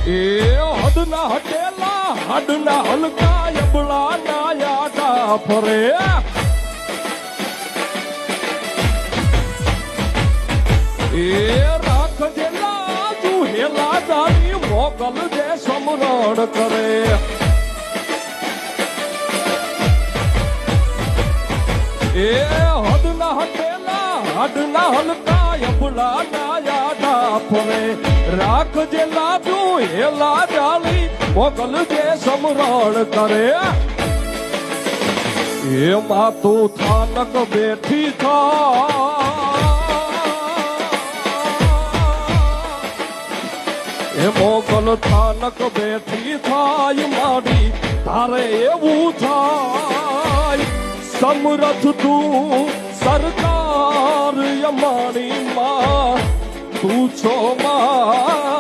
એ હદના હટેલા હડના હલકા અબળા ના યાડા ફરે એ રાખજેલા જુહેલા દાની મોગલ જે સમરણ કરે એ હદના હટેલા હડના હલકા અબળા ના યાડા ફરે રાખજે લાજુ હેલા જાલી મોગલ જે સમરણ કરે એમાં તું થાનક બેઠી એ મોગલ થાનક બેઠી થાય મારી તારે એવું થાય સમરથ તું સરકાર અમારી માં તું છો માં